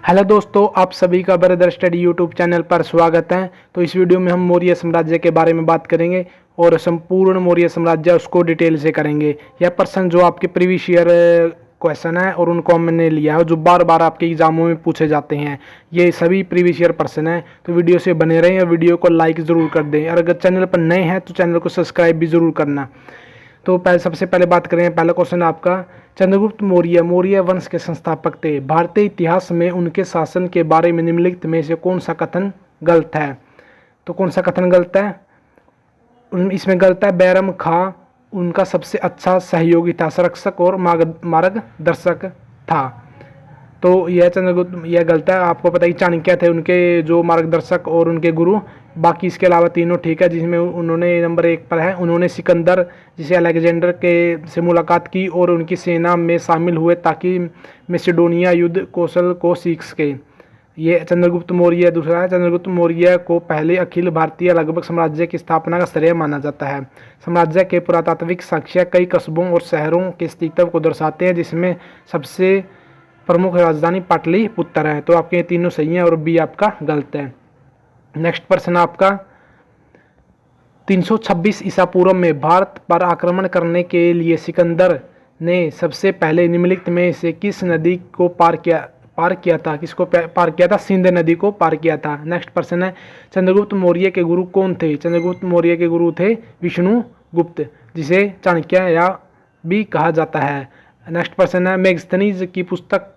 Hello दोस्तों, आप सभी का ब्रदर स्टडी यूट्यूब चैनल पर स्वागत है। तो इस वीडियो में हम मौर्य साम्राज्य के बारे में बात करेंगे और संपूर्ण मौर्य साम्राज्य उसको डिटेल से करेंगे। यह प्रश्न जो आपके प्रीवियस ईयर क्वेश्चन है और उनको हमने लिया है जो बार बार आपके एग्जामों में पूछे जाते हैं। ये सभी प्रीवियस ईयर प्रश्न है, तो वीडियो से बने रहें और वीडियो को लाइक ज़रूर कर दें। और अगर चैनल पर नए हैं तो चैनल को सब्सक्राइब भी ज़रूर करना। तो सबसे पहले बात करें, पहला क्वेश्चन आपका, चंद्रगुप्त मौर्य मौर्य वंश के संस्थापक थे। भारतीय इतिहास में उनके शासन के बारे में निम्नलिखित में से कौन सा कथन गलत है? तो कौन सा कथन गलत है? इसमें गलत है, बैरम खां उनका सबसे अच्छा सहयोगी था, संरक्षक और मार्गदर्शक था। तो यह चंद्रगुप्त, यह गलत है। आपको पता है कि चाणक्य थे उनके जो मार्गदर्शक और उनके गुरु। बाकी इसके अलावा तीनों ठीक है, जिसमें उन्होंने नंबर 1 पर है, उन्होंने सिकंदर जिसे अलेक्जेंडर के से मुलाकात की और उनकी सेना में शामिल हुए ताकि मैसेडोनिया युद्ध कौशल को सीख सके। ये चंद्रगुप्त मौर्य दूसरा है। चंद्रगुप्त मौर्य को पहले अखिल भारतीय लगभग साम्राज्य की स्थापना का श्रेय माना जाता है। साम्राज्य के पुरातात्विक साक्ष्य कई कस्बों और शहरों के अस्तित्व को दर्शाते हैं, जिसमें सबसे प्रमुख राजधानी पाटलिपुत्र है। तो आपके तीनों सही हैं और बी आपका गलत है। नेक्स्ट प्रश्न आपका, 326 ईसा पूर्व में भारत पर आक्रमण करने के लिए सिकंदर ने सबसे पहले निम्नलिखित में से किस नदी को पार किया था? किसको पार किया था? सिंध नदी को पार किया था। नेक्स्ट प्रश्न है, चंद्रगुप्त मौर्य के गुरु कौन थे? चंद्रगुप्त मौर्य के गुरु थे विष्णुगुप्त, जिसे चाणक्य या भी कहा जाता है। नेक्स्ट प्रश्न है, मेगस्थनीज की पुस्तक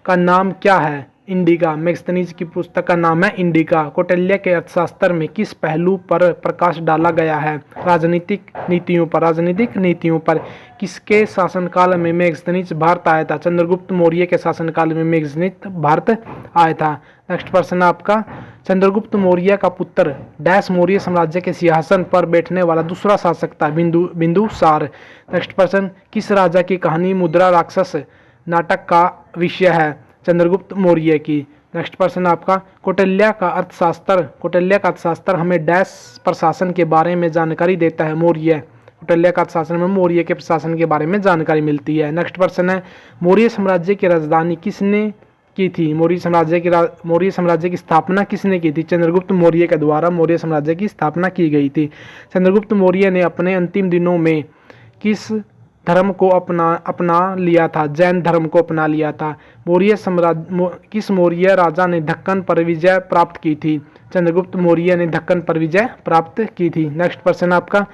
का नाम क्या है? इंडिका। मेगस्थनीज की पुस्तक का नाम है इंडिका। कौटिल्य के अर्थशास्त्र में किस पहलू पर प्रकाश डाला गया है? राजनीतिक नीतियों पर। राजनीतिक नीतियों पर। किसके शासनकाल में मेगस्थनीज भारत आया था? चंद्रगुप्त मौर्य के शासनकाल में मेगस्थनीज भारत आया था। नेक्स्ट प्रश्न आपका, चंद्रगुप्त मौर्य का पुत्र डैश मौर्य साम्राज्य के सिंहासन पर बैठने वाला दूसरा शासक था? बिंदुसार। नेक्स्ट प्रश्न, किस राजा की कहानी मुद्रा राक्षस नाटक का विषय है? चंद्रगुप्त मौर्य की। नेक्स्ट प्रश्न आपका, कौटिल्य का अर्थशास्त्र हमें डैश प्रशासन के बारे में जानकारी देता है? मौर्य। कौटिल्य का अर्थशास्त्र में मौर्य के प्रशासन के बारे में जानकारी मिलती है। नेक्स्ट प्रश्न है, मौर्य साम्राज्य की राजधानी किसने की थी? मौर्य साम्राज्य की स्थापना किसने की थी? चंद्रगुप्त मौर्य के द्वारा मौर्य साम्राज्य की स्थापना की गई थी। चंद्रगुप्त मौर्य ने अपने अंतिम दिनों में किस धर्म को अपना लिया था? जैन धर्म को अपना लिया था। किस मौर्य राजा ने दक्कन पर विजय प्राप्त की थी? चंद्रगुप्त मौर्य ने दक्कन पर विजय प्राप्त की थी। नेक्स्ट प्रश्न आपका,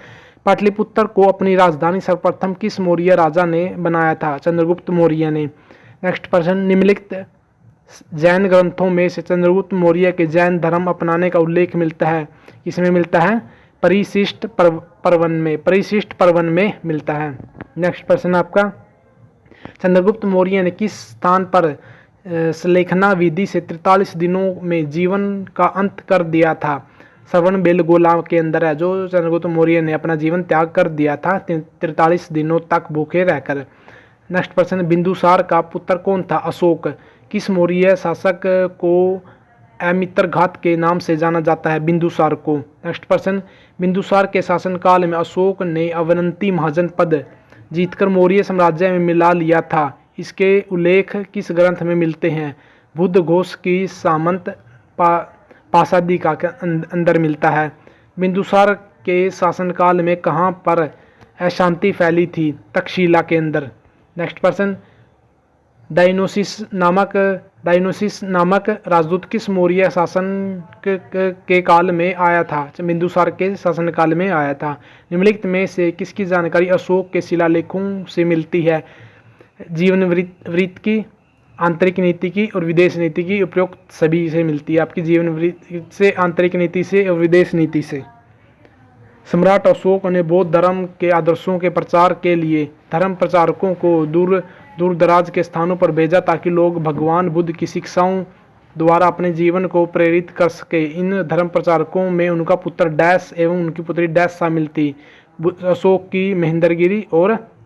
पाटलिपुत्र को अपनी राजधानी सर्वप्रथम किस मौर्य राजा ने बनाया था? चंद्रगुप्त मौर्य ने। नेक्स्ट प्रश्न, निम्नलिखित जैन ग्रंथों में से चंद्रगुप्त मौर्य के जैन धर्म अपनाने का उल्लेख मिलता है? किसमें मिलता है? परिशिष्ट पर्वन में मिलता है। नेक्स्ट प्रश्न आपका, चंद्रगुप्त मौर्य ने किस स्थान पर सलेखना विधि से 43 दिनों में जीवन का अंत कर दिया था? श्रवण बेलगोला के अंदर है जो चंद्रगुप्त मौर्य ने अपना जीवन त्याग कर दिया था 43 दिनों तक भूखे रहकर। नेक्स्ट प्रश्न, बिंदुसार का पुत्र कौन था? अशोक। किस मौर्य शासक को अमित्रघात के नाम से जाना जाता है? बिंदुसार को। नेक्स्ट प्रश्न, बिंदुसार के शासनकाल में अशोक ने अवंती महाजन पद जीतकर मौर्य साम्राज्य में मिला लिया था। इसके उल्लेख किस ग्रंथ में मिलते हैं? बुद्ध घोष की सामंत पाशादिका के अंदर मिलता है। बिंदुसार के शासनकाल में कहाँ पर अशांति फैली थी? तक्षशिला के अंदर। नेक्स्ट प्रश्न, डायनोसिस नामक राजदूत किस मौर्य शासन के काल में आया था? बिंदुसार के शासनकाल में आया था। निम्नलिखित में से किसकी जानकारी अशोक के शिलालेखों से मिलती है? जीवन वृत्त की, आंतरिक नीति की और विदेश नीति की। उपरोक्त सभी से मिलती है। आपकी जीवन वृत्त से, आंतरिक नीति से और विदेश नीति से। सम्राट अशोक ने बौद्ध धर्म के आदर्शों के प्रचार के लिए धर्म प्रचारकों को दूर दराज के स्थानों पर भेजा ताकि लोग भगवान बुद्ध की शिक्षाओं द्वारा अपने जीवन को प्रेरित कर सके। इन धर्म प्रचारकों में उनका पुत्र डैश एवं उनकी पुत्री डैश शामिल थी।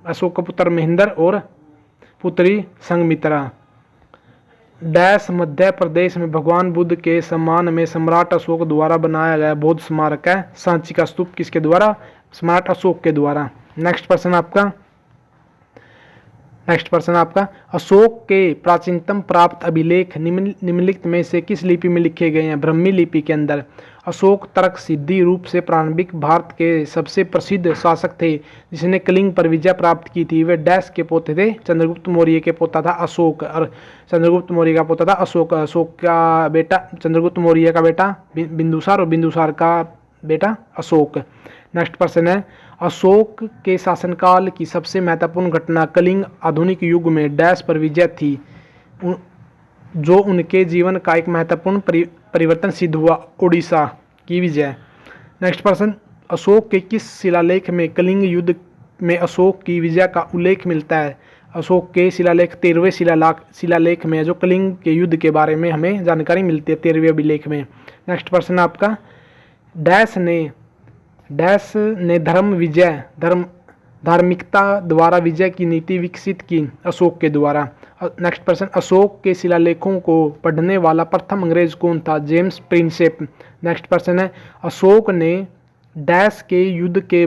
अशोक का पुत्र महेंद्र और पुत्री संघमित्रा। डैश मध्य प्रदेश में भगवान बुद्ध के सम्मान में सम्राट अशोक द्वारा बनाया गया बौद्ध स्मारक है। सांची का स्तूप किसके द्वारा? सम्राट अशोक के द्वारा। नेक्स्ट प्रश्न आपका, नेक्स्ट प्रश्न आपका, अशोक के प्राचीनतम प्राप्त अभिलेख निम्नलिखित में से किस लिपि में लिखे गए हैं? ब्राह्मी लिपि के अंदर। अशोक तर्क सिद्धि रूप से प्रारंभिक भारत के सबसे प्रसिद्ध शासक थे जिसने कलिंग पर विजय प्राप्त की थी। वे डैश के पोते थे? चंद्रगुप्त मौर्य के पोता था अशोक, और चंद्रगुप्त मौर्य का पोता था अशोक। अशोक का बेटा चंद्रगुप्त मौर्य का बेटा बिंदुसार, और बिंदुसार का बेटा अशोक। नेक्स्ट प्रश्न है, अशोक के शासनकाल की सबसे महत्वपूर्ण घटना कलिंग आधुनिक युग में डैश पर विजय थी जो उनके जीवन का एक महत्वपूर्ण परिवर्तन सिद्ध हुआ? उड़ीसा की विजय। नेक्स्ट प्रश्न, अशोक के किस शिलालेख में कलिंग युद्ध में अशोक की विजय का उल्लेख मिलता है? अशोक के शिलालेख 13वें शिलालेख में जो कलिंग के युद्ध के बारे में हमें जानकारी मिलती है 13वें अभिलेख में। नेक्स्ट प्रश्न आपका, डैश ने धार्मिकता द्वारा विजय की नीति विकसित की? अशोक के द्वारा। नेक्स्ट प्रश्न, अशोक के शिलालेखों को पढ़ने वाला प्रथम अंग्रेज कौन था? James Prinsep. नेक्स्ट प्रश्न है, अशोक ने डैश के युद्ध के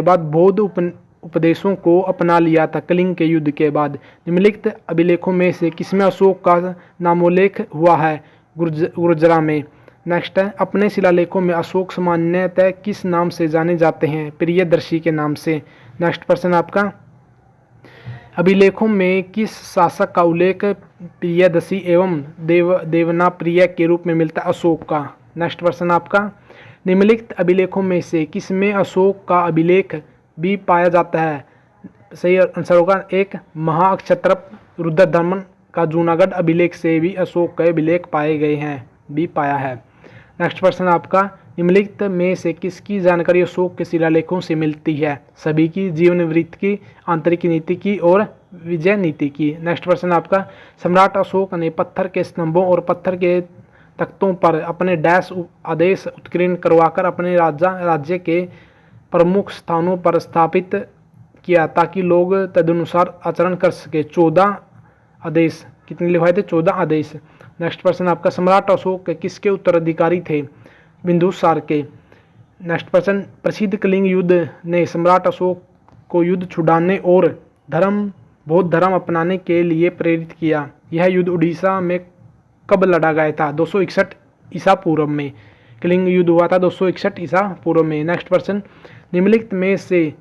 बाद बौद्ध उपदेशों को अपना लिया था कलिंग के युद्ध के बाद? निम्नलिखित अभिलेखों में से किसमें अशोक का नामोल्लेख हुआ है? गुर्जरा में। नेक्स्ट है, अपने शिलालेखों में अशोक सामान्यतः किस नाम से जाने जाते हैं? प्रियदर्शी के नाम से। नेक्स्ट प्रश्न आपका, अभिलेखों में किस शासक का उल्लेख प्रियदर्शी एवं देवना प्रिय के रूप में मिलता है? अशोक का। नेक्स्ट प्रश्न आपका, निम्नलिखित अभिलेखों में से किसमें अशोक का अभिलेख भी पाया जाता है? सही आंसर होगा एक, महाक्षत्रप रुद्रदमन का जूनागढ़ अभिलेख से भी अशोक के अभिलेख पाए गए हैं, भी पाया है। नेक्स्ट प्रश्न आपका, निम्नलिखित में से किसकी जानकारी अशोक के शिलालेखों से मिलती है? सभी की, जीवन वृत्त की, आंतरिक नीति की और विजय नीति की। नेक्स्ट प्रश्न आपका, सम्राट अशोक ने पत्थर के स्तंभों और पत्थर के तख्तों पर अपने डैश आदेश उत्कीर्ण करवाकर अपने राज्य के प्रमुख स्थानों पर स्थापित किया ताकि लोग तदनुसार आचरण कर सके? 14 आदेश। कितने लिखवाए थे? 14 आदेश। नेक्स्ट प्रश्न आपका, सम्राट अशोक किसके उत्तराधिकारी थे? बिंदुसार के। नेक्स्ट प्रश्न, प्रसिद्ध कलिंग युद्ध ने सम्राट अशोक को युद्ध छुड़ाने और बौद्ध धर्म अपनाने के लिए प्रेरित किया। यह युद्ध उड़ीसा में कब लड़ा गया था? 261 ईसा पूर्व में। कलिंग युद्ध हुआ था 261 ईसा पूर्व में। नेक्स्ट प्रश्न, निम्नलिखित में से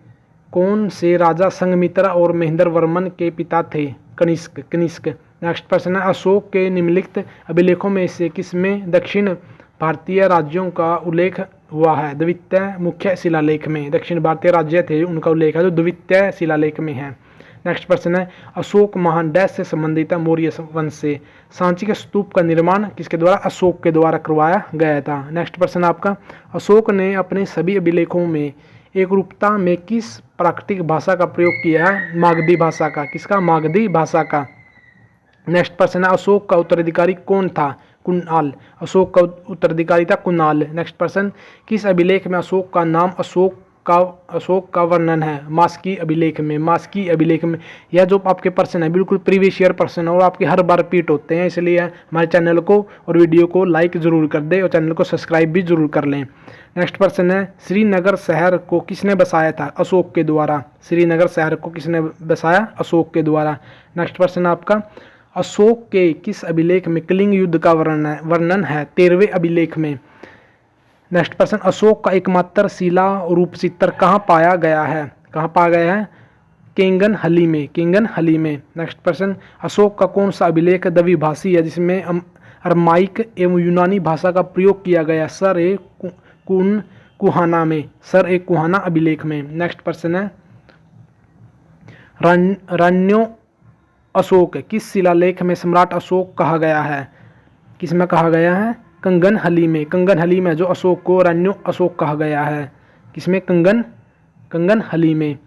कौन से राजा संघमित्रा और महेंद्र वर्मन के पिता थे? कनिष्क। नेक्स्ट प्रश्न है, अशोक के निम्नलिखित अभिलेखों में से किसमें दक्षिण भारतीय राज्यों का उल्लेख हुआ है? द्वितीय मुख्य शिलालेख में। दक्षिण भारतीय राज्य थे उनका उल्लेख है जो द्वितीय शिलालेख में है। नेक्स्ट प्रश्न है, अशोक महान डैश से संबंधित है? मौर्य वंश से। सांची के स्तूप का निर्माण किसके द्वारा? अशोक के द्वारा करवाया गया था। नेक्स्ट प्रश्न आपका, अशोक ने अपने सभी अभिलेखों में एक रूपता में किस प्राकृतिक भाषा का प्रयोग किया है? मागधी भाषा का। किसका? मागधी भाषा का। नेक्स्ट प्रश्न है, अशोक का उत्तराधिकारी कौन था? कुणाल। अशोक का उत्तराधिकारी था कुणाल। नेक्स्ट प्रश्न, किस अभिलेख में अशोक का नाम अशोक का वर्णन है? मास्की अभिलेख में। मास्की अभिलेख में। यह जो आपके प्रश्न है बिल्कुल प्रीवियस ईयर प्रश्न है और आपके हर बार रिपीट होते हैं, इसलिए हमारे चैनल को और वीडियो को लाइक जरूर कर दें और चैनल को सब्सक्राइब भी जरूर कर लें। नेक्स्ट प्रश्न है, श्रीनगर शहर को किसने बसाया था? अशोक के द्वारा। श्रीनगर शहर को किसने बसाया? अशोक के द्वारा। नेक्स्ट प्रश्न आपका, अशोक के किस अभिलेख में कलिंग युद्ध का वर्णन है? 13वें अभिलेख में। नेक्स्ट प्रश्न, अशोक का एकमात्र शिला रूप चित्र कहाँ पाया गया है? कहाँ पाया गया है? केंगनहली में। केंगनहली में। नेक्स्ट प्रश्न, अशोक का कौन सा अभिलेख द्विभाषी है जिसमें अरमाइक एवं यूनानी भाषा का प्रयोग किया गया? सर ए कुहाना में। सर ए कुहाना अभिलेख में। नेक्स्ट प्रश्न है, रण्यो अशोक किस शिलालेख में सम्राट अशोक कहा गया है? किसमें कहा गया है? कंगनहली में। कंगनहली में जो अशोक को रण्यो अशोक कहा गया है। किसमें? कंगनहली में।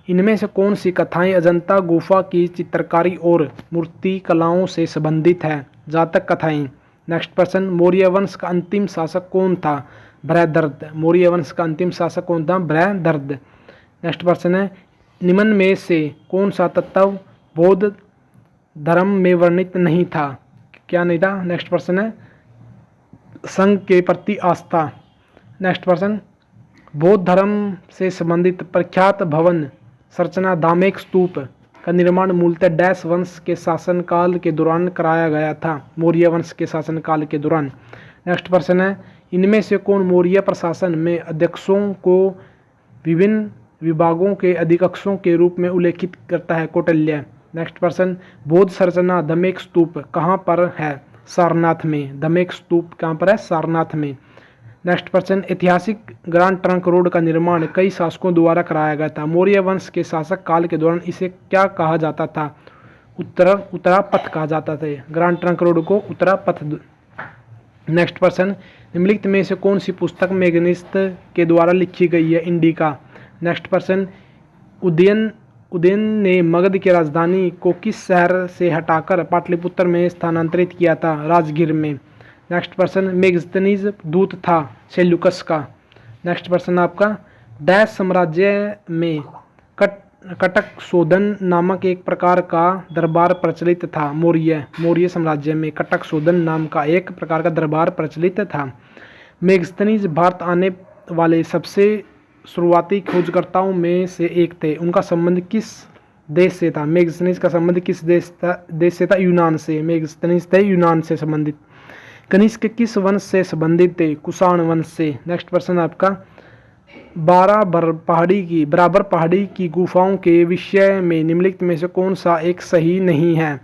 इनमें से कौन सी कथाएं अजंता गुफा की चित्रकारी और मूर्ति कलाओं से संबंधित है? जातक कथाएं। नेक्स्ट प्रश्न, मौर्य वंश का अंतिम शासक कौन था? बृहद्रथ। मौर्य वंश का अंतिम शासक कौन था? बृहद्रथ। नेक्स्ट प्रश्न है, निम्न में से कौन सा तत्व बौद्ध धर्म में वर्णित नहीं था? क्या नहीं था? नेक्स्ट प्रश्न है, संघ के प्रति आस्था। नेक्स्ट प्रश्न, बौद्ध धर्म से संबंधित प्रख्यात भवन संरचना धामेक स्तूप का निर्माण मूलतः डैश वंश के शासनकाल के दौरान कराया गया था, मौर्य वंश के शासनकाल के दौरान। नेक्स्ट प्रश्न है, इनमें से कौन मौर्य प्रशासन में अध्यक्षों को विभिन्न विभागों के अध्यक्षों के रूप में उल्लेखित करता है? कौटिल्य। नेक्स्ट प्रश्न, बौद्ध संरचना धमेक स्तूप कहाँ पर है? सारनाथ में। धमेक स्तूप कहाँ पर है? सारनाथ में। नेक्स्ट प्रश्न, ऐतिहासिक ग्रांड ट्रंक रोड का निर्माण कई शासकों द्वारा कराया गया था, मौर्य वंश के शासक काल के दौरान इसे क्या कहा जाता था? उत्तरा पथ कहा जाता था। ग्रांड ट्रंक रोड को उत्तरा पथ। नेक्स्ट प्रश्न, निम्नलिखित में से कौन सी पुस्तक मेगनिस्त के द्वारा लिखी गई है? इंडिका। नेक्स्ट प्रश्न, उदयन ने मगध की राजधानी को किस शहर से हटाकर पाटलिपुत्र में स्थानांतरित किया था? राजगीर में। नेक्स्ट प्रश्न, मेगस्थनीज दूत था सेल्यूकस का। नेक्स्ट प्रश्न आपका, डैश साम्राज्य में कटक शोधन नामक एक प्रकार का दरबार प्रचलित था? मौर्य साम्राज्य में कटक शोधन नाम का एक प्रकार का दरबार प्रचलित था। मेगस्थनीज भारत आने वाले सबसे शुरुआती खोजकर्ताओं में से एक थे, उनका संबंध किस देश से था? मेगस्थनीज का संबंध किस देश से था? यूनान से। मेगस्थनीज थे यूनान से संबंधित। कनिष्क किस वंश से संबंधित थे? कुषाण वंश से। नेक्स्ट प्रश्न आपका, बराबर पहाड़ी की गुफाओं के विषय में निम्नलिखित में से कौन सा एक सही नहीं है?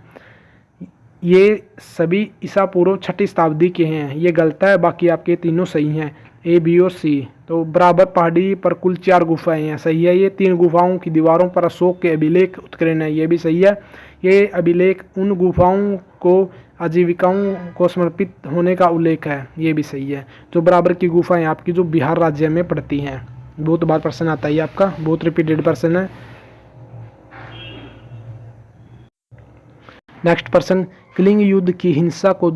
ये सभी ईसा पूर्व 6वीं शताब्दी के हैं, ये गलत है, बाकी आपके तीनों सही हैं, ए, बी और सी। तो बराबर पहाड़ी पर कुल 4 गुफाएं हैं, सही है। ये 3 गुफाओं की दीवारों पर अशोक के अभिलेख उत्कीर्ण है, ये भी सही है। ये अभिलेख उन गुफाओं को आजीविकाओं को समर्पित होने का उल्लेख है, ये भी सही है। जो बराबर की गुफाएं आपकी जो बिहार राज्य में पड़ती हैं, बहुत बार प्रश्न आता है आपका, बहुत रिपीटेड प्रश्न है। नेक्स्ट प्रश्न, कलिंग युद्ध की हिंसा को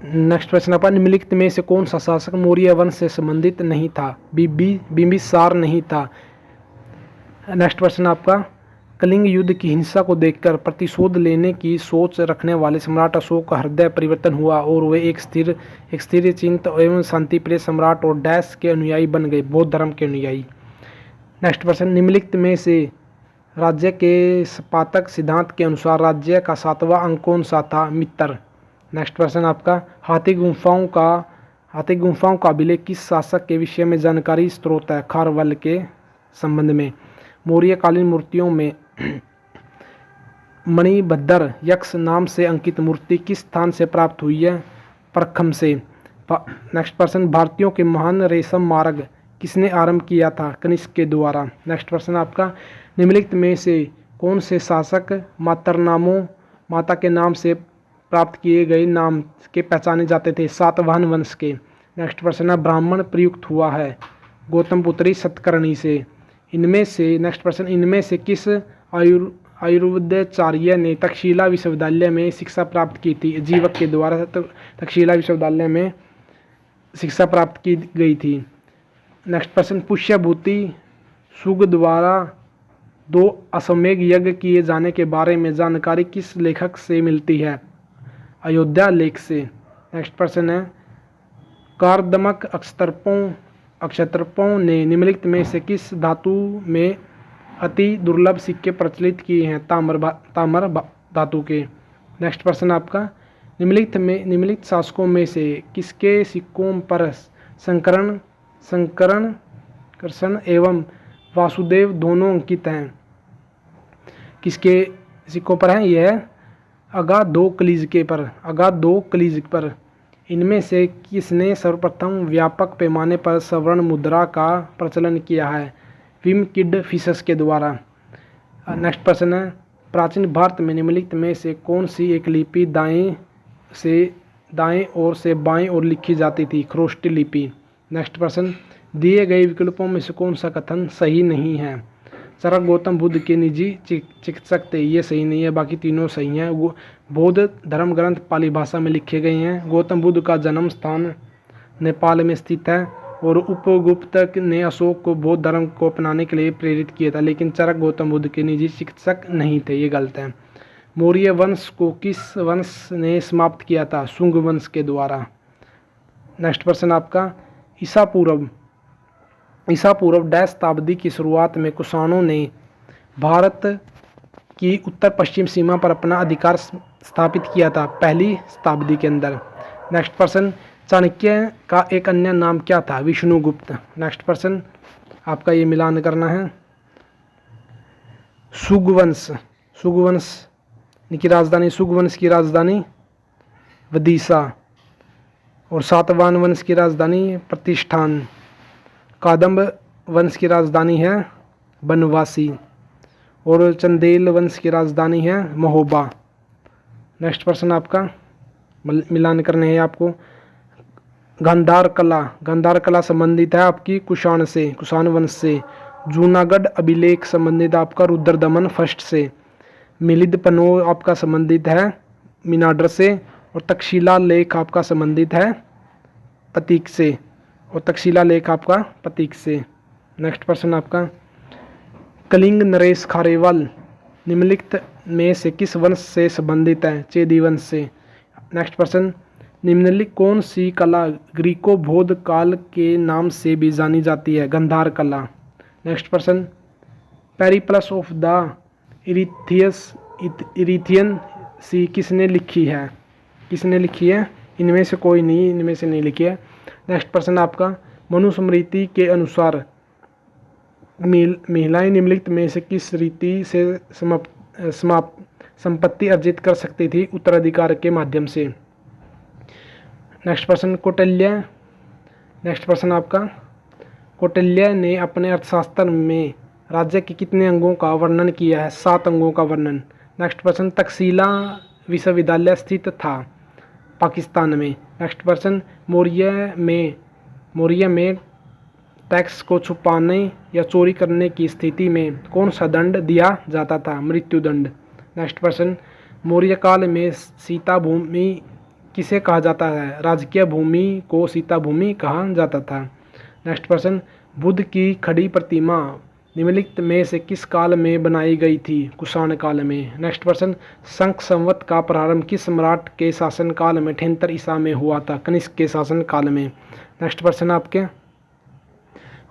नेक्स्ट प्रश्न आपका, निम्नलिखित में से कौन सा शासक मौर्य वंश से संबंधित नहीं था? बिंबिसार नहीं था। नेक्स्ट प्रश्न आपका, कलिंग युद्ध की हिंसा को देखकर प्रतिशोध लेने की सोच रखने वाले सम्राट अशोक का हृदय परिवर्तन हुआ और वे एक स्थिर चिंत एवं शांतिप्रिय सम्राट और डैश के अनुयायी बन गए, बौद्ध धर्म के अनुयायी। नेक्स्ट प्रश्न, निम्नलिखित में से राज्य के स्पातक सिद्धांत के अनुसार राज्य का 7वां अंक कौन सा था? मित्र। नेक्स्ट प्रश्न आपका, हाथी गुम्फाओं का अभिलेख किस शासक के विषय में जानकारी स्रोत है? खारवल के संबंध में। मौर्यकालीन मूर्तियों में मणिभद्र यक्ष नाम से अंकित मूर्ति किस स्थान से प्राप्त हुई है? परखम से। नेक्स्ट प्रश्न, भारतीयों के महान रेशम मार्ग किसने आरंभ किया था? कनिष्क के द्वारा। नेक्स्ट प्रश्न आपका, निम्नलिखित में से कौन से शासक माता के नाम से प्राप्त किए गए नाम के पहचाने जाते थे? सातवाहन वंश के। नेक्स्ट प्रश्न है, ब्राह्मण प्रयुक्त हुआ है गौतमपुत्री सतकर्णी से। इनमें से नेक्स्ट प्रश्न, इनमें से किस आयुर्वेदाचार्य ने तक्षशिला विश्वविद्यालय में शिक्षा प्राप्त की थी? जीवक के द्वारा तक्षशिला विश्वविद्यालय में शिक्षा प्राप्त की गई थी। नेक्स्ट प्रश्न, पुष्यभूति सुग द्वारा 2 अश्वमेध यज्ञ किए जाने के बारे में जानकारी किस लेखक से मिलती है? अयोध्या लेख से। नेक्स्ट प्रश्न है, कार्दमक अक्षतर्पों ने निम्नलिखित में से किस धातु में अति दुर्लभ सिक्के प्रचलित किए हैं? ताम्र धातु के। नेक्स्ट प्रश्न आपका, निम्नलिखित शासकों में से किसके सिक्कों पर कृष्ण एवं वासुदेव दोनों अंकित हैं? किसके सिक्कों पर हैं? यह अगाधो कलीज पर। इनमें से किसने सर्वप्रथम व्यापक पैमाने पर स्वर्ण मुद्रा का प्रचलन किया है? विमकिड फिशस के द्वारा। नेक्स्ट प्रश्न है, प्राचीन भारत में निम्नलिखित में से कौन सी एक लिपि दाएं ओर से बाएं ओर लिखी जाती थी? खरोष्टी लिपि। नेक्स्ट प्रश्न, दिए गए विकल्पों में से कौन सा कथन सही नहीं है? चरक गौतम बुद्ध के निजी चिकित्सक थे, ये सही नहीं है, बाकी तीनों सही हैं। बौद्ध धर्म ग्रंथ पाली भाषा में लिखे गए हैं। गौतम बुद्ध का जन्म स्थान नेपाल में स्थित है और उपगुप्त ने अशोक को बौद्ध धर्म को अपनाने के लिए प्रेरित किया था, लेकिन चरक गौतम बुद्ध के निजी चिकित्सक नहीं थे, ये गलत है। मौर्य वंश को किस वंश ने समाप्त किया था? शुंग वंश के द्वारा। नेक्स्ट प्रश्न आपका, ईसा पूर्व ईसा पूर्व डैश शताब्दी की शुरुआत में कुषाणों ने भारत की उत्तर पश्चिम सीमा पर अपना अधिकार स्थापित किया था, पहली शताब्दी के अंदर। नेक्स्ट प्रश्न, चाणक्य का एक अन्य नाम क्या था? विष्णुगुप्त। नेक्स्ट प्रश्न आपका ये मिलान करना है। सुगवंश की राजधानी, सुगवंश की राजधानी विदिशा। और सातवाहन वंश की राजधानी प्रतिष्ठान। कादम्ब वंश की राजधानी है बनवासी। और चंदेल वंश की राजधानी है महोबा। नेक्स्ट प्रश्न आपका मिलान करने हैं आपको। गांधार कला संबंधित है आपकी कुषाण वंश से। जूनागढ़ अभिलेख संबंधित आपका रुद्र दमन फर्स्ट से। मिलिंद पन्नो आपका संबंधित है मीनांडर से। और तक्षशिला लेख आपका संबंधित है प्रतीक से। नेक्स्ट प्रश्न आपका, कलिंग नरेश खारेवाल निम्नलिखित में से किस वंश से संबंधित है? चेदी वंश से। नेक्स्ट प्रश्न, निम्नलिखित कौन सी कला ग्रीको बौद्ध काल के नाम से भी जानी जाती है? गंधार कला। नेक्स्ट प्रश्न, पेरिप्लस ऑफ द इरीथियन सी किसने लिखी है? इनमें से कोई नहीं, इनमें से नहीं लिखी है। नेक्स्ट प्रश्न आपका, मनुस्मृति के अनुसार महिलाएं निम्नलिखित में से किस रीति से संपत्ति अर्जित कर सकती थी? उत्तराधिकार के माध्यम से। नेक्स्ट प्रश्न, कौटिल्य ने अपने अर्थशास्त्र में राज्य के कितने अंगों का वर्णन किया है? 7 अंगों का वर्णन। नेक्स्ट प्रश्न, तक्षशिला विश्वविद्यालय स्थित था पाकिस्तान में। नेक्स्ट प्रश्न, मौर्य में टैक्स को छुपाने या चोरी करने की स्थिति में कौन सा दंड दिया जाता था? मृत्युदंड। नेक्स्ट प्रश्न, मौर्य काल में सीता भूमि किसे कहा जाता है? राजकीय भूमि को सीता भूमि कहा जाता था। नेक्स्ट प्रश्न, बुद्ध की खड़ी प्रतिमा निम्नलिखित में से किस काल में बनाई गई थी? कुषाण काल में। नेक्स्ट प्रश्न, शंख संवत का प्रारंभ किस सम्राट के शासन काल में 78 ईसा में हुआ था? कनिष्क के शासन काल में। नेक्स्ट प्रश्न आपके,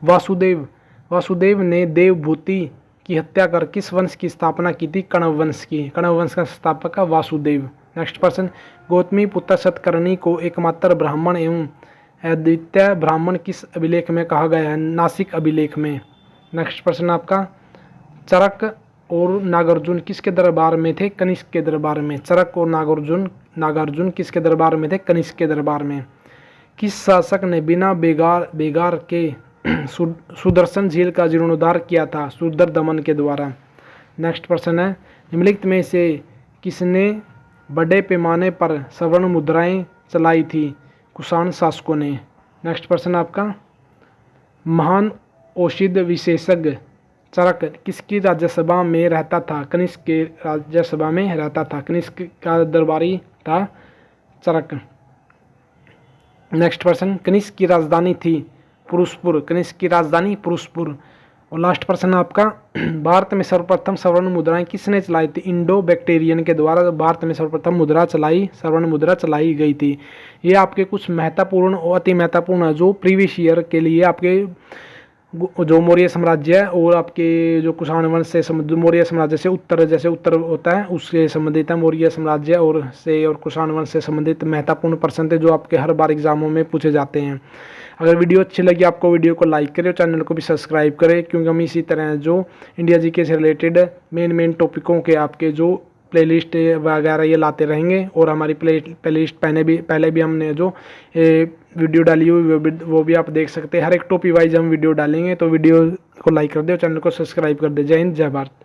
वासुदेव ने देवभूति की हत्या कर किस वंश की स्थापना की थी? कण्व वंश का संस्थापक वासुदेव। नेक्स्ट प्रश्न, गौतमी पुत्र सतकर्णी को एकमात्र ब्राह्मण एवं अद्वितीय ब्राह्मण किस अभिलेख में कहा गया है? नासिक अभिलेख में। नेक्स्ट प्रश्न आपका, चरक और नागार्जुन किसके दरबार में थे? कनिष्क के दरबार में। चरक और नागार्जुन किसके दरबार में थे? कनिष्क के दरबार में। किस शासक ने बिना बेगार के सुदर्शन झील का जीर्णोद्धार किया था? सुदर दमन के द्वारा। नेक्स्ट प्रश्न है, निम्नलिखित में से किसने बड़े पैमाने पर स्वर्ण मुद्राएं चलाई थी? कुषाण शासकों ने। नेक्स्ट प्रश्न आपका, महान औषध विशेषज्ञ चरक किसकी राज्यसभा में रहता था? कनिष्क के राज्यसभा में रहता था। कनिष्क का दरबारी था चरक। नेक्स्ट प्रश्न, कनिष्क की राजधानी थी पुरुषपुर। और लास्ट प्रश्न आपका, भारत में सर्वप्रथम स्वर्ण मुद्राएं किसने चलाई थी? इंडो बैक्टीरियन के द्वारा भारत में सर्वप्रथम स्वर्ण मुद्रा चलाई गई थी। ये आपके कुछ महत्वपूर्ण और अति महत्वपूर्ण जो प्रीवियस ईयर के लिए आपके जो मौर्य साम्राज्य है और आपके जो कुषाण वंश से मौर्य साम्राज्य से उत्तर होता है उससे संबंधित है मौर्य साम्राज्य और कुषाण वंश से संबंधित महत्वपूर्ण प्रश्न थे जो आपके हर बार एग्जामों में पूछे जाते हैं। अगर वीडियो अच्छी लगी आपको वीडियो को लाइक करें और चैनल को भी सब्सक्राइब करें, क्योंकि हम इसी तरह जो इंडिया जीके से रिलेटेड मेन टॉपिकों के आपके जो प्लेलिस्ट वगैरह ये लाते रहेंगे। और हमारी प्लेलिस्ट पहले भी हमने जो वीडियो डाली हुई वो भी आप देख सकते हैं। हर एक टॉपिक वाइज हम वीडियो डालेंगे, तो वीडियो को लाइक कर दे और चैनल को सब्सक्राइब कर दे। जय हिंद, जय भारत।